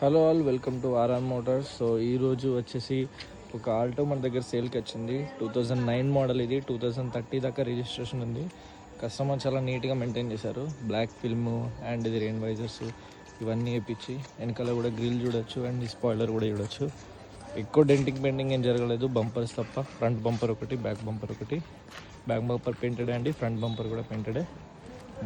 Hello all, welcome to RR motors. So ఈరోజు వచ్చేసి ఒక ఆల్టో మన దగ్గర సేల్కి వచ్చింది. 2009 మోడల్. ఇది 2030 దాకా రిజిస్ట్రేషన్ ఉంది. కస్టమర్ చాలా నీట్గా మెయింటైన్ చేశారు. బ్లాక్ ఫిల్మ్ అండ్ ఇది రెయిన్ వైజర్స్ ఇవన్నీ వేయించి వెనకాల కూడా గ్రిల్ చూడొచ్చు అండ్ ఈ స్పాయిలర్ కూడా చూడొచ్చు. ఎక్కువ డెంటింగ్ పెయింటింగ్ ఏం జరగలేదు, బంపర్స్ తప్ప. ఫ్రంట్ బంపర్ ఒకటి, బ్యాక్ బంపర్ ఒకటి. బ్యాక్ బంపర్ పెయింటెడ్ అండి, ఫ్రంట్ బంపర్ కూడా పెయింటెడే.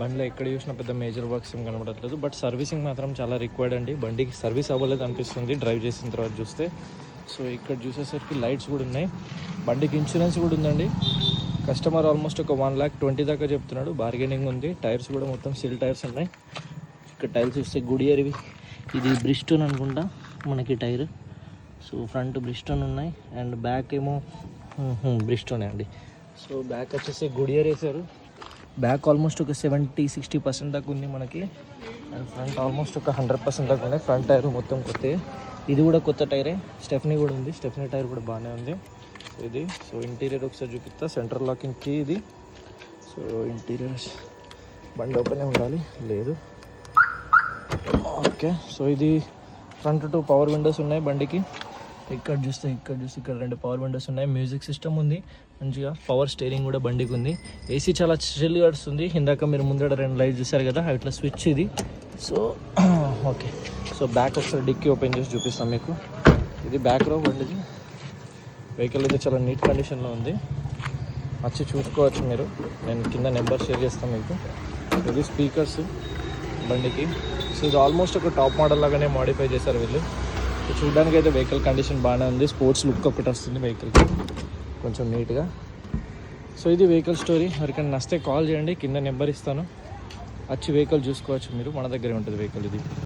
బండిలో ఎక్కడ చూసినా పెద్ద మేజర్ వర్క్స్ ఏం కనబడట్లేదు, బట్ సర్వీసింగ్ మాత్రం చాలా రిక్వైర్డ్ అండి. బండికి సర్వీస్ అవ్వలేదు అనిపిస్తుంది డ్రైవ్ చేసిన తర్వాత చూస్తే. సో ఇక్కడ చూసేసరికి లైట్స్ కూడా ఉన్నాయి. బండికి ఇన్సూరెన్స్ కూడా ఉందండి. కస్టమర్ ఆల్మోస్ట్ ఒక 1,20,000 దాకా చెప్తున్నాడు. బార్గెనింగ్ ఉంది. టైర్స్ కూడా మొత్తం సిల్ టైర్స్ ఉన్నాయి. ఇక్కడ టైర్స్ చూస్తే గుడియర్వి. ఇది బ్రిస్టోన్ అనుకుంటా మనకి టైర్. సో ఫ్రంట్ బ్రిస్టోన్ ఉన్నాయి అండ్ బ్యాక్ ఏమో బ్రిస్టోనే అండి. సో బ్యాక్ వచ్చేసి గుడియర్ వేసారు. బ్యాక్ ఆల్మోస్ట్ ఒక 70-60% దాకా ఉంది మనకి. అండ్ ఫ్రంట్ ఆల్మోస్ట్ ఒక 100% దాకా ఉన్నాయి. ఫ్రంట్ టైర్ మొత్తం కొత్త. ఇది కూడా కొత్త టైరే. స్టెఫ్నీ కూడా ఉంది. స్టెఫ్నీ టైర్ కూడా బాగానే ఉంది. ఇది సో ఇంటీరియర్ ఒకసారి చూపిస్తా. సెంటర్ లాకింగ్ కీ ఇది. సో ఇంటీరియర్ బండి ఓపెన్ ఉండాలి, లేదు. ఓకే, సో ఇది ఫ్రంట్ 2 పవర్ విండోస్ ఉన్నాయి బండికి. ఇక్కడ చూస్తే ఇక్కడ 2 పవర్ విండోస్ ఉన్నాయి. మ్యూజిక్ సిస్టమ్ ఉంది మంచిగా. పవర్ స్టీరింగ్ కూడా బండికి ఉంది. ఏసీ చాలా చిల్గా వస్తుంది. ఇందాక మీరు ముందర 2 లైట్స్ చూసారు కదా, ఇట్లా స్విచ్ ఇది. సో ఓకే, సో బ్యాక్ ఒకసారి డిక్కీ ఓపెన్ చేసి చూపిస్తాం మీకు. ఇది బ్యాక్ రో బండిది. వెహికల్ అయితే చాలా నీట్ కండిషన్లో ఉంది. వచ్చి చూసుకోవచ్చు మీరు. నేను కింద నెంబర్ షేర్ చేస్తాను మీకు. ఇది స్పీకర్స్ బండికి. సో ఇది ఆల్మోస్ట్ ఒక టాప్ మోడల్ లాగానే మోడిఫై చేశారు వీళ్ళు. చూడడానికి అయితే వెహికల్ కండిషన్ బాగానే ఉంది. స్పోర్ట్స్ లుక్ ఒకటి వస్తుంది వెహికల్కి కొంచెం నీట్గా. సో ఇది వెహికల్ స్టోరీ. ఎవరికైనా నచ్చితే కాల్ చేయండి, కింద నెంబర్ ఇస్తాను. వచ్చి వెహికల్ చూసుకోవచ్చు మీరు. మన దగ్గరే ఉంటుంది వెహికల్ ఇది.